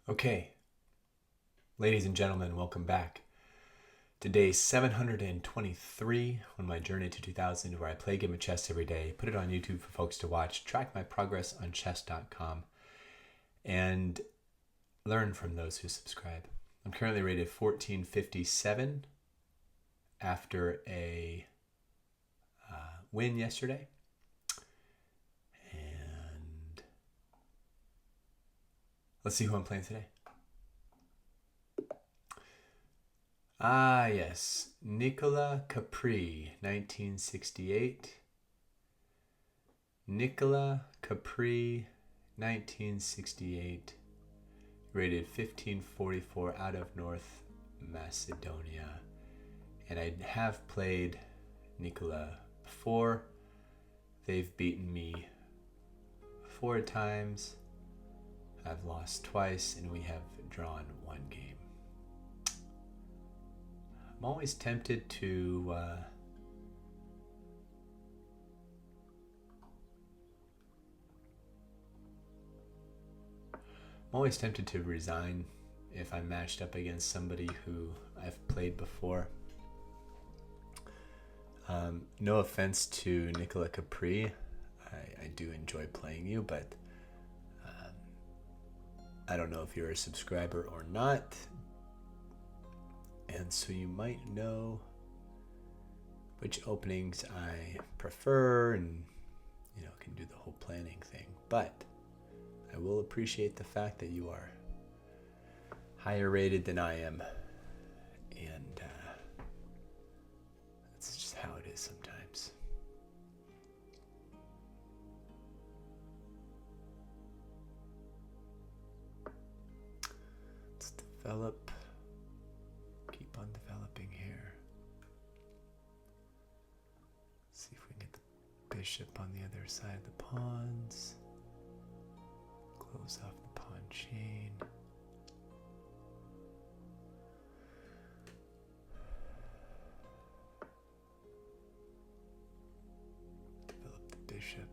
Okay, ladies and gentlemen, welcome back to day 723 on my journey to 2000, where I play a game of chess every day, put it on YouTube for folks to watch, track my progress on chess.com, and learn from those who subscribe. I'm currently rated 1457 after a win yesterday. And let's see who I'm playing today. Ah, yes. Nicola Capri, 1968. Nicola Capri, 1968. Rated 1544 out of North Macedonia. And I have played Nicola before. They've beaten me 4 times. I've lost twice, and we have drawn 1 game. I'm always tempted to resign if I'm matched up against somebody who I've played before. No offense to Nicola Capri, I do enjoy playing you, but I don't know if you're a subscriber or not, and so you might know which openings I prefer and can do the whole planning thing, but I will appreciate the fact that you are higher rated than I am, and that's just how it is sometimes. Let's develop. Keep on developing here. See if we can get the bishop on the other side of the pawns. Close off the pawn chain. Develop the bishop.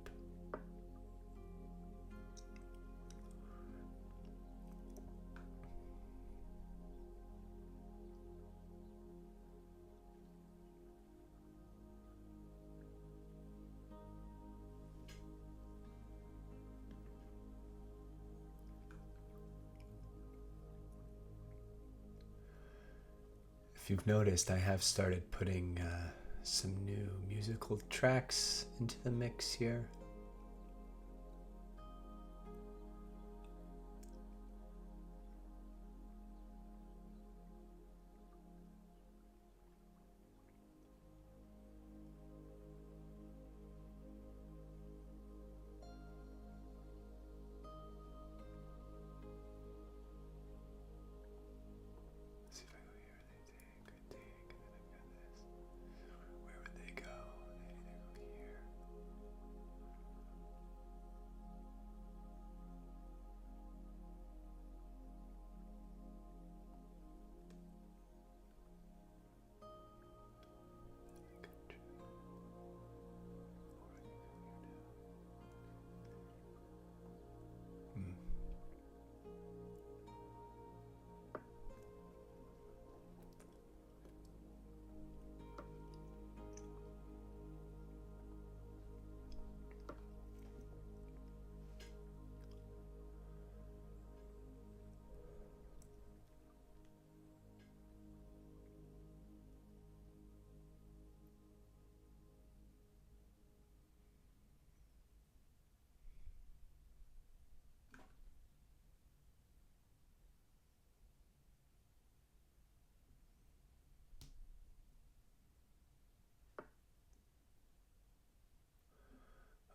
If you've noticed, I have started putting some new musical tracks into the mix here.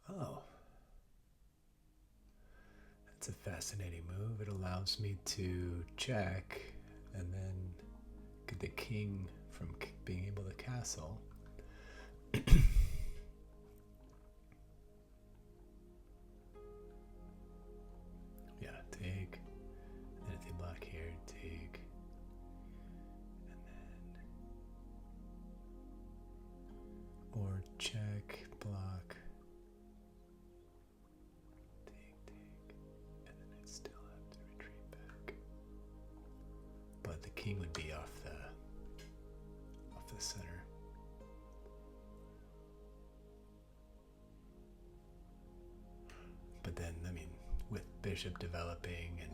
Oh, that's a fascinating move. It allows me to check and then get the king from being able to castle. Yeah, take. And if they block here, take. And then. Or check, block. Take. And then I'd still have to retreat back. king would be off the center. But then, I mean, with bishop developing and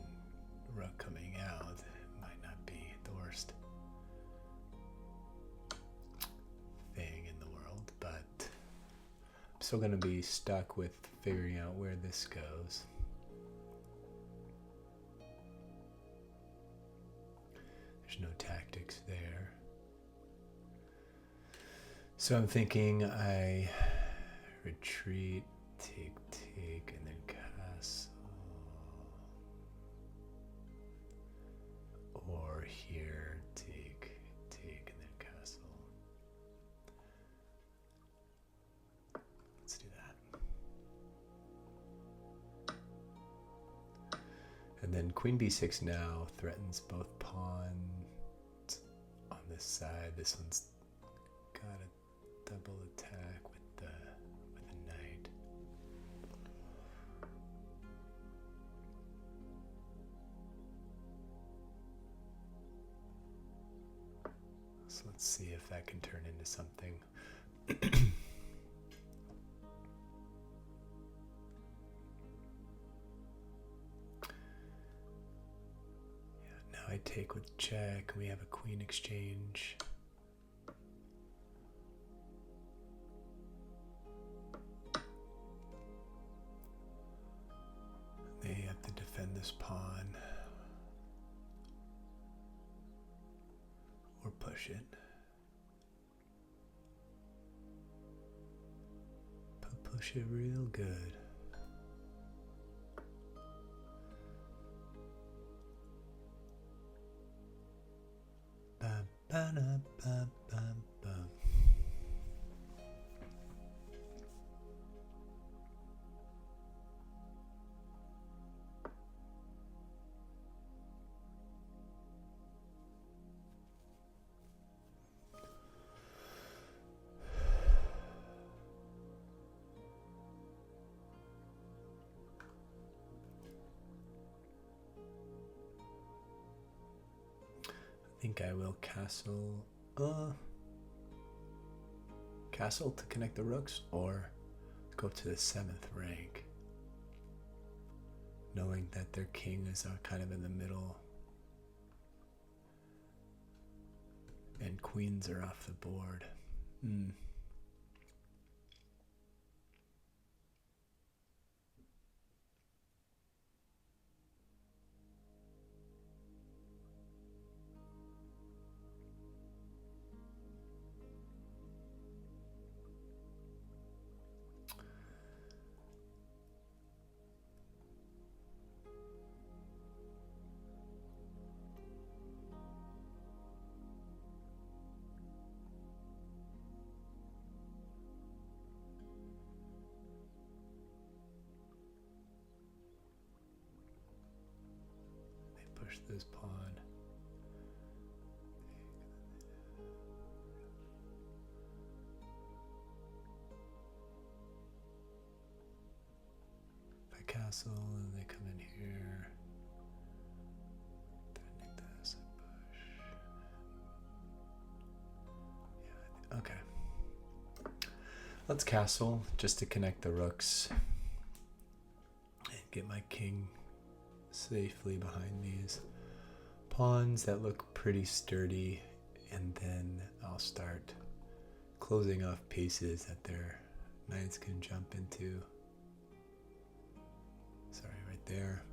rook coming out, it might not be the worst thing in the world, but I'm still going to be stuck with figuring out where this goes. There's no tactics there. So I'm thinking I retreat, take, and then castle. Or here, take, and then castle. Let's do that. And then queen b6 now threatens both pawns on this side. This one's got a double attack with the knight. So let's see if that can turn into something. Now I take with check. We have a queen exchange. They have to defend this pawn. Or push it. Push it real good. Bam, bam, bam, bam, bam. I think I will castle to connect the rooks, or go to the 7th rank, knowing that their king is kind of in the middle and queens are off the board. Push this pawn. If I castle and they come in here, threatening this, I push. Yeah, okay. Let's castle just to connect the rooks and get my king safely behind these pawns that look pretty sturdy, and then I'll start closing off pieces that their knights can jump into. Sorry, right there.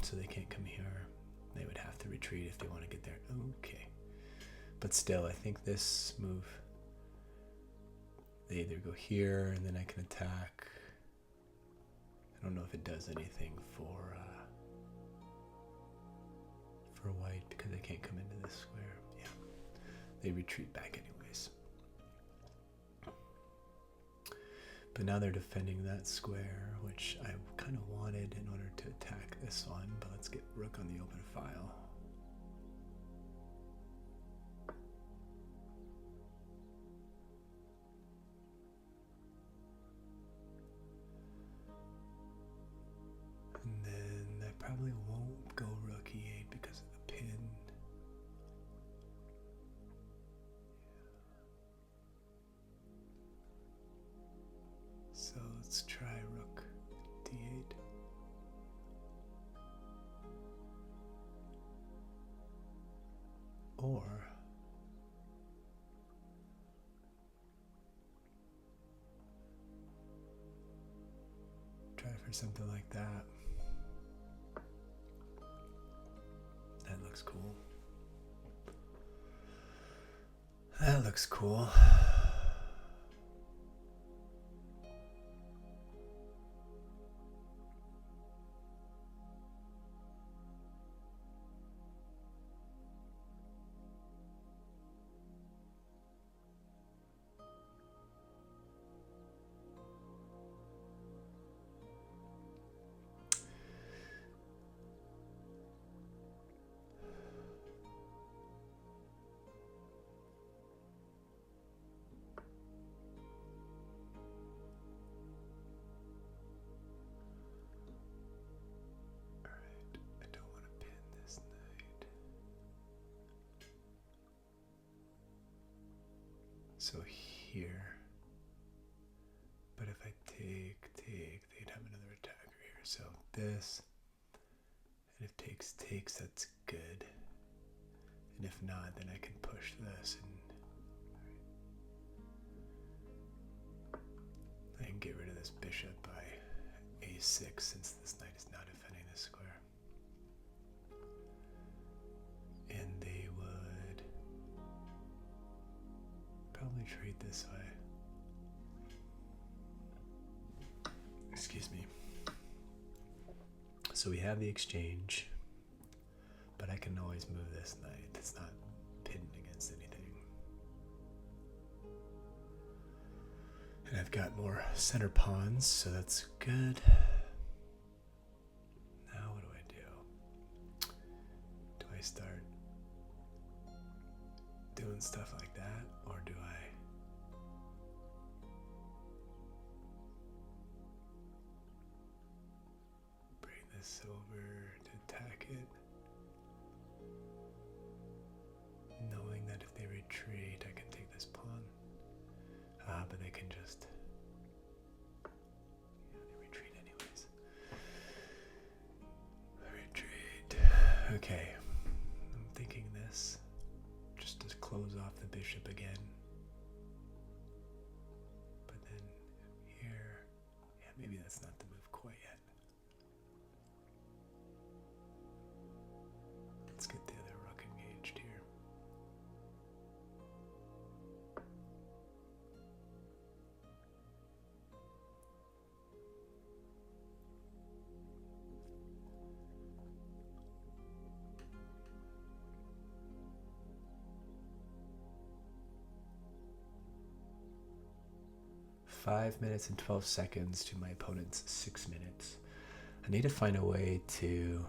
So they can't come here. They would have to retreat if they want to get there. Okay. But still, I think this move, they either go here and then I can attack. I don't know if it does anything for white because they can't come into this square. Yeah, they retreat back anyways. But now they're defending that square, which I kind of wanted in order to attack this one. But let's get rook on the open file. And then I probably won't go rook e8 because of the pin. something like that. That looks cool. That looks cool. So here, but if I take, they'd have another attacker here. So this, and if takes, that's good. And if not, then I can push this and I can get rid of this bishop by a6 since this knight is not defending this square. And they would probably trade this way. Excuse me. So we have the exchange, but I can always move this knight. It's not pinned against anything. And I've got more center pawns, so that's good. Now what do I do? Do I start doing stuff like that, or do I bring this over to attack it, knowing that if they retreat I can take this pawn? But they can just, they retreat anyways. Retreat. Okay, I'm thinking this just to close off the bishop again. But then here, yeah, maybe that's not the move quite yet. Let's get the other rook engaged here. Five minutes and 12 seconds to my opponent's 6 minutes. I need to find a way to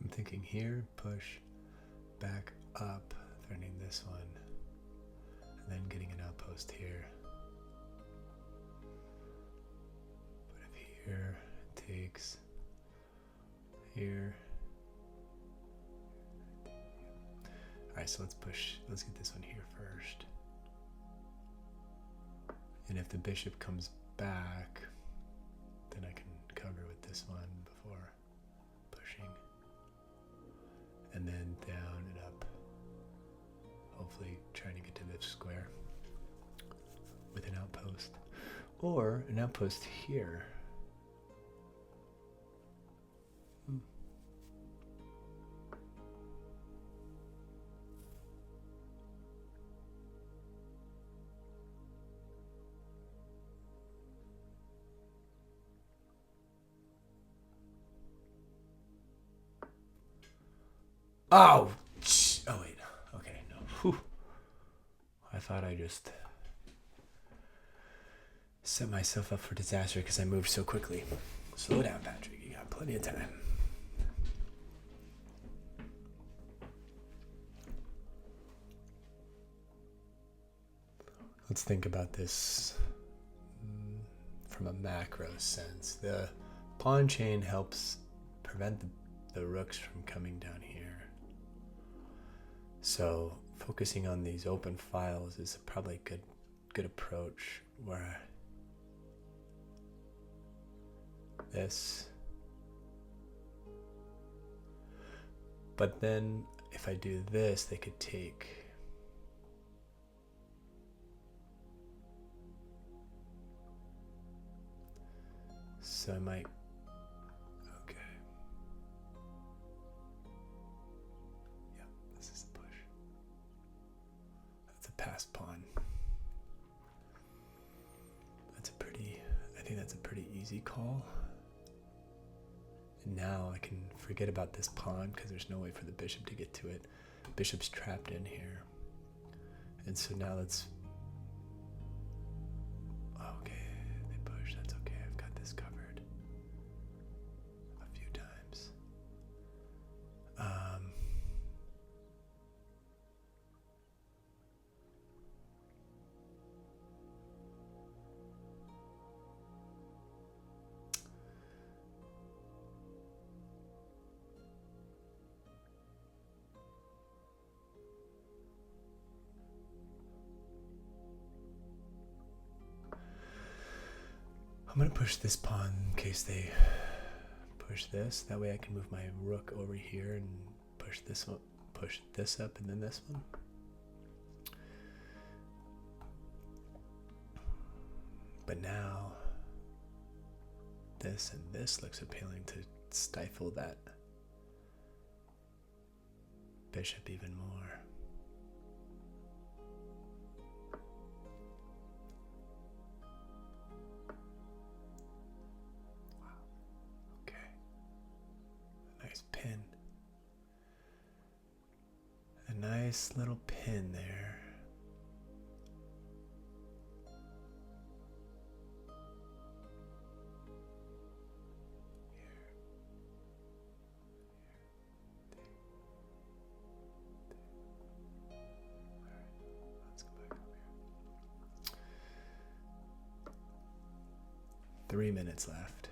I'm thinking here, push back up, threatening this one, and then getting an outpost here. But if here takes here. Alright, so let's get this one here first. And if the bishop comes back, then I can cover with this one before pushing. And then down and up, hopefully trying to get to this square with an outpost, or an outpost here. Oh wait, okay, no. Whew. I thought I just set myself up for disaster because I moved so quickly. Slow down, Patrick, you got plenty of time. Let's think about this from a macro sense. The pawn chain helps prevent the rooks from coming down here. So focusing on these open files is probably a good approach, where this, but then if I do this, they could take so I might, okay, yeah, this is the push. That's a pass pawn. I think that's a pretty easy call. And now I can forget about this pawn because there's no way for the bishop to get to it. Bishop's trapped in here. And so now let's, okay, they push, that's okay, I've got this covered a few times. I'm going to push this pawn in case they push this. That way I can move my rook over here and push this one, push this up, and then this one. But now this and this looks appealing to stifle that bishop even more. Pin. A nice little pin there. Let's go back over here. 3 minutes left.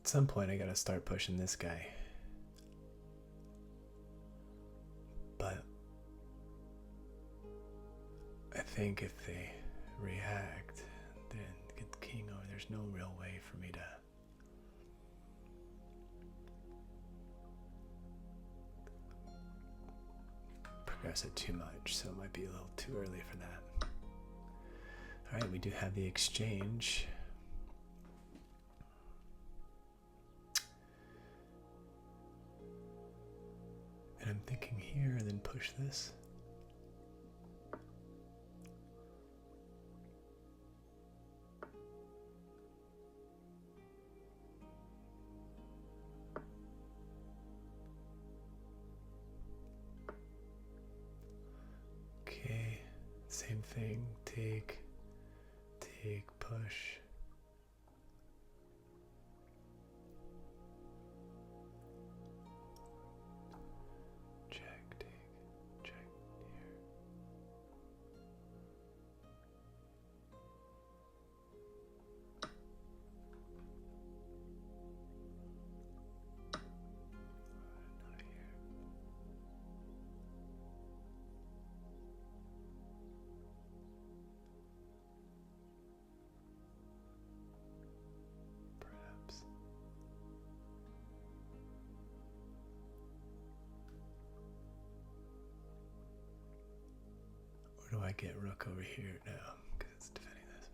At some point I gotta start pushing this guy. But I think if they react, then get the king over, there's no real way for me to progress it too much, so it might be a little too early for that. Alright, we do have the exchange. And I'm thinking here and then push this. Okay, same thing, take, push. might get rook over here now because it's defending this.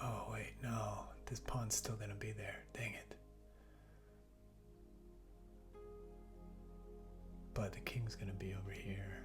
Oh, wait, no. This pawn's still gonna be there. Dang it. But the king's gonna be over here.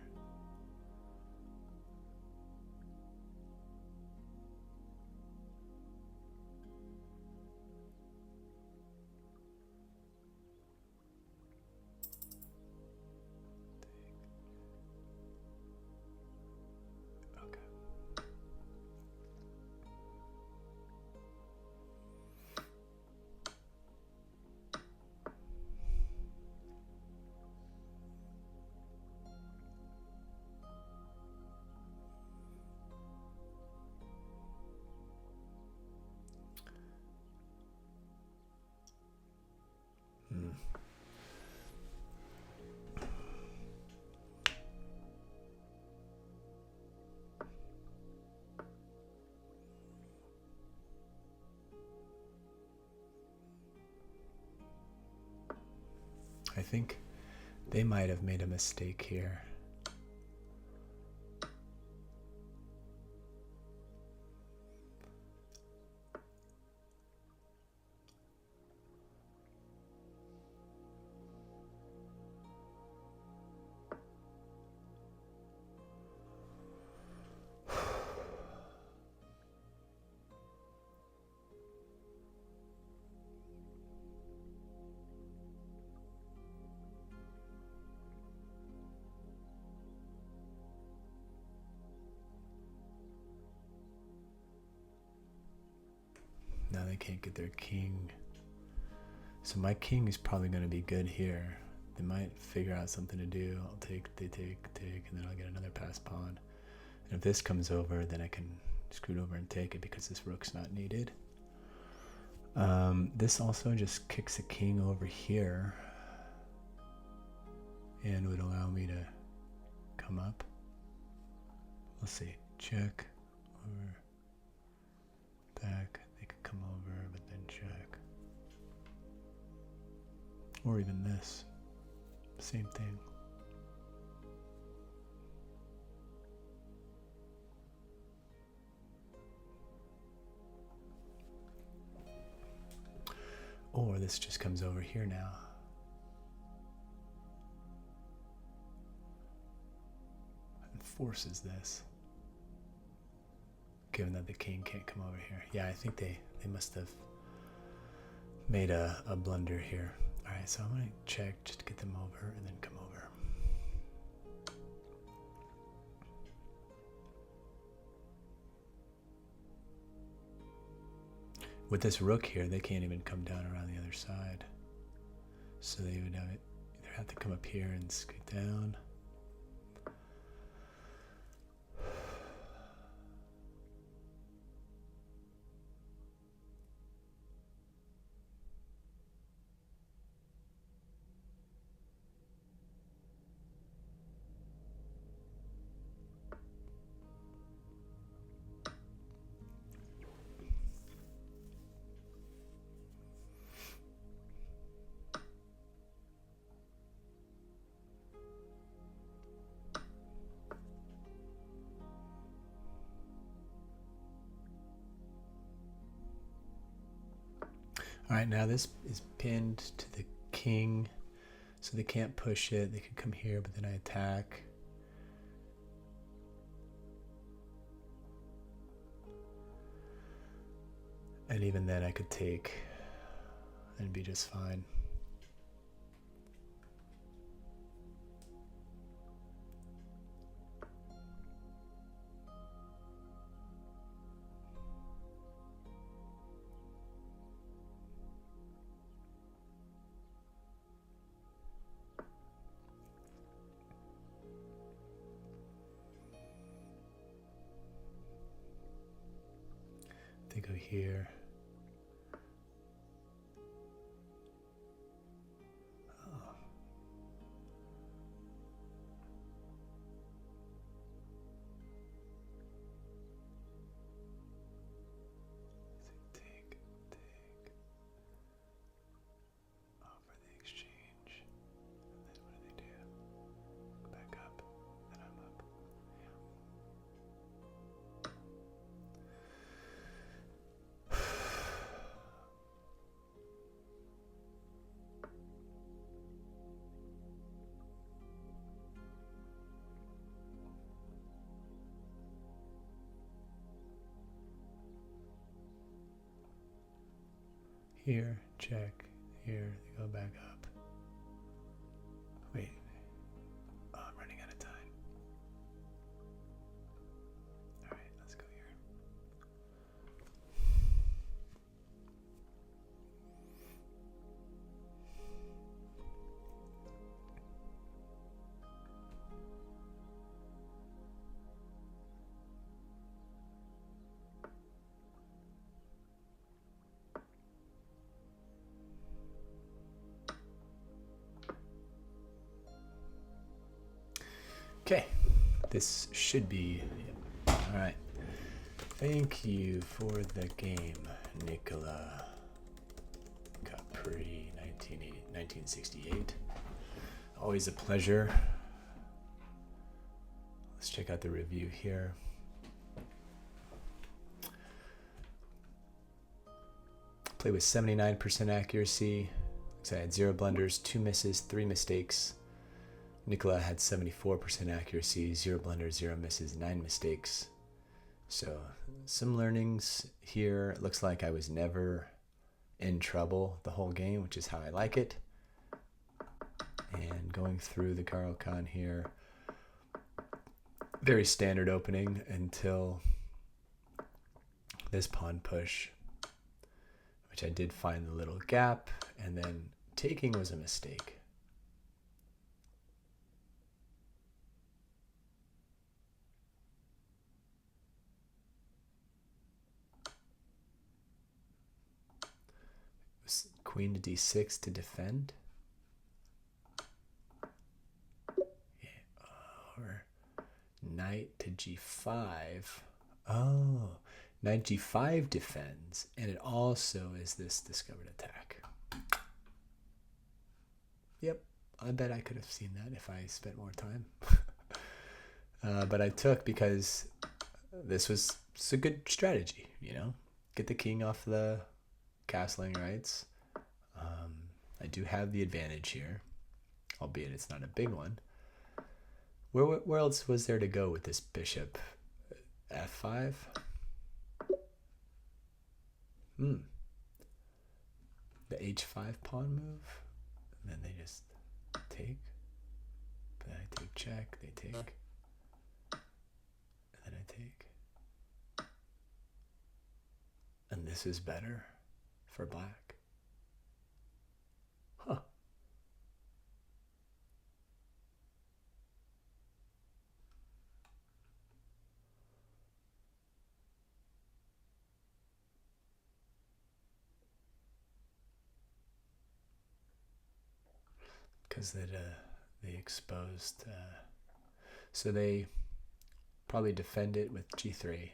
I think they might have made a mistake here. Now they can't get their king. So my king is probably going to be good here. They might figure out something to do. I'll take, they take, and then I'll get another pass pawn. And if this comes over, then I can scoot over and take it because this rook's not needed. This also just kicks a king over here and would allow me to come up. Let's see. Check. Over. Back. They could come over, but then check. Or even this. Same thing. Or this just comes over here now. And forces this. Given that the king can't come over here. Yeah, I think they must have made a blunder here. Alright, so I'm going to check just to get them over and then come over. With this rook here, they can't even come down around the other side. So they would have either have to come up here and scoot down. All right, now this is pinned to the king, so they can't push it. They can come here, but then I attack. And even then I could take and be just fine. They go here. Here, check. Here, they go back up. Wait. Oh, I'm running out of time. All right, let's go here. Okay, this should be all right. Thank you for the game, Nicola Capri, 1968. Always a pleasure. Let's check out the review here. Play with 79% accuracy. So I had 0 blunders, 2 misses, 3 mistakes. Nicola had 74% accuracy, 0 blunders, 0 misses, 9 mistakes. So some learnings here. It looks like I was never in trouble the whole game, which is how I like it. And going through the Carlsen here, very standard opening until this pawn push, which I did find the little gap, and then taking was a mistake. Queen to d6 to defend. Yeah. Or knight to g5. Oh, knight g5 defends, and it also is this discovered attack. Yep, I bet I could have seen that if I spent more time. But I took because this was a good strategy, you know? Get the king off the castling rights. I do have the advantage here, albeit it's not a big one. Where else was there to go with this bishop? F5? The h5 pawn move, and then they just take. Then I take check, they take, and then I take. And this is better for black. Huh. Because they exposed, so they probably defend it with g3.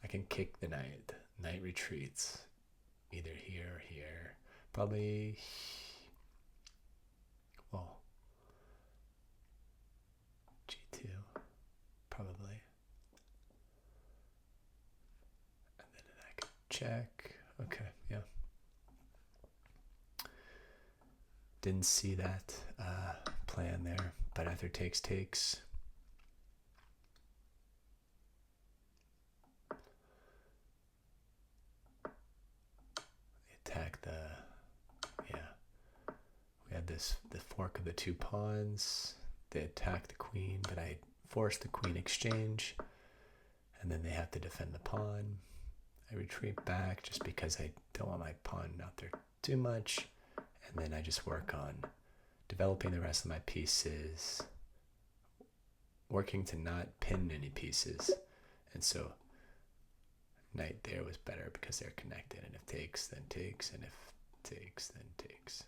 I can kick the knight. Knight retreats, either here or here. Probably, well, g2, probably. And then I could check. Okay, yeah. Didn't see that plan there, but after takes. Attack the, yeah. We had the fork of the two pawns. They attack the queen, but I force the queen exchange, and then they have to defend the pawn. I retreat back just because I don't want my pawn out there too much, and then I just work on developing the rest of my pieces, working to not pin any pieces, and so knight there was better because they're connected, and if takes, then takes, and if takes, then takes.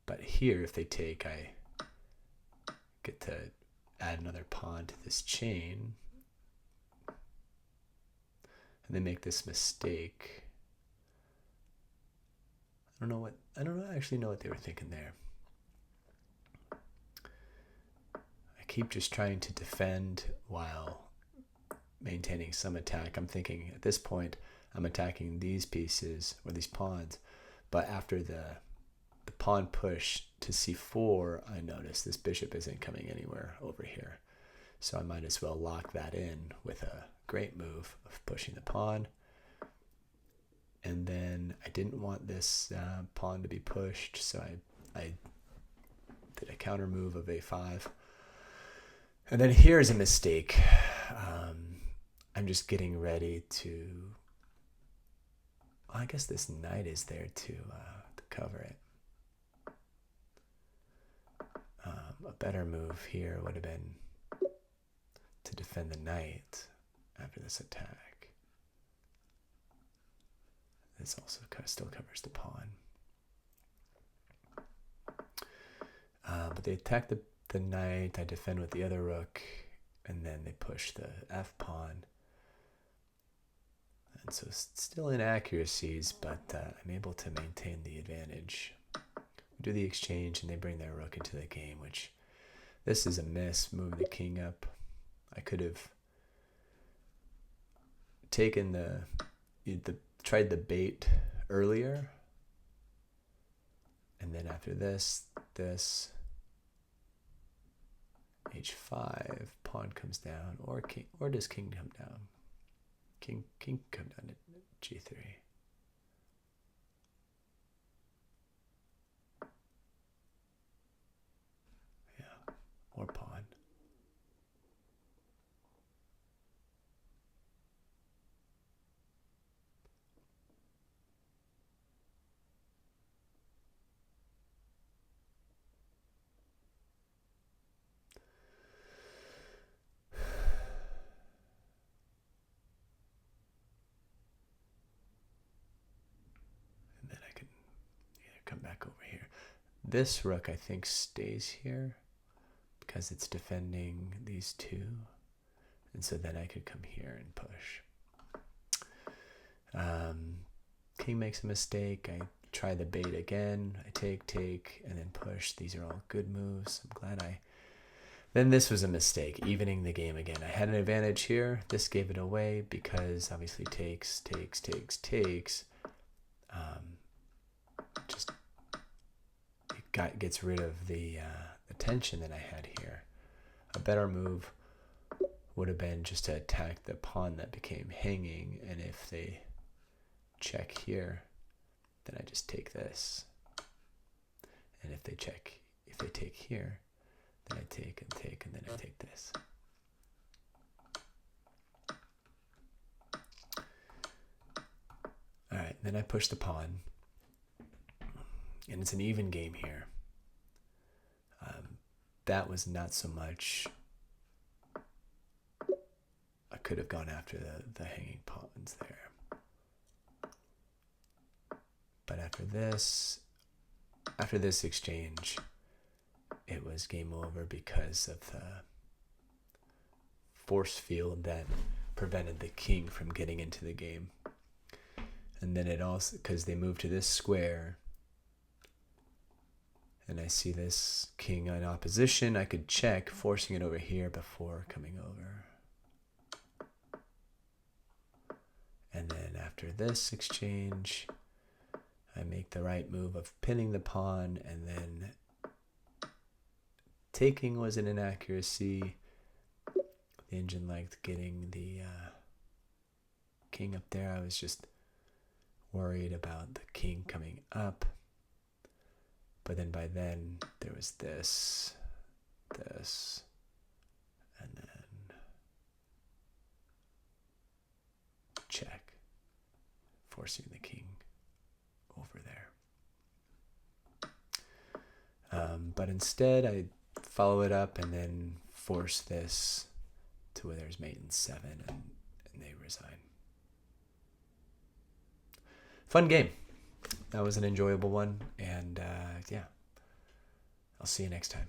But here, if they take, I get to add another pawn to this chain, and they make this mistake. I don't actually know what they were thinking there. I keep just trying to defend while maintaining some attack. I'm thinking at this point, I'm attacking these pieces or these pawns, but after the pawn push to c4, I notice this bishop isn't coming anywhere over here. So I might as well lock that in with a great move of pushing the pawn. And then I didn't want this pawn to be pushed, so I did a counter move of a5. And then here's a mistake. I'm just getting ready to... I guess this knight is there to cover it. A better move here would have been to defend the knight after this attack. This also still covers the pawn. But they attack the knight, I defend with the other rook, and then they push the f-pawn. And so still inaccuracies, but I'm able to maintain the advantage. We do the exchange, and they bring their rook into the game, which this is a miss, move the king up. I could have taken tried the bait earlier, and then after this h5, pawn comes down, or king, or does king come down? King come down to g3. Yeah, or pawn. Come back over here. This rook, I think, stays here because it's defending these two. And so then I could come here and push. King makes a mistake. I try the bait again. I take, and then push. These are all good moves. I'm glad Then this was a mistake, evening the game again. I had an advantage here. This gave it away because obviously takes. Just gets rid of the tension that I had here. A better move would have been just to attack the pawn that became hanging, and if they check here, then I just take this. And if they take here, then I take, and then I take this. All right, then I push the pawn. And it's an even game here. That was not so much. I could have gone after the hanging pawns there. But after this exchange, it was game over because of the force field that prevented the king from getting into the game. And then it also, because they moved to this square, and I see this king in opposition, I could check, forcing it over here before coming over. after this exchange, I make the right move of pinning the pawn, and then taking was an inaccuracy. The engine liked getting the king up there. I was just worried about the king coming up. But then by then, there was this, and then check, forcing the king over there. But instead, I follow it up and then force this to where there's mate in 7, and they resign. Fun game. That was an enjoyable one, and yeah, I'll see you next time.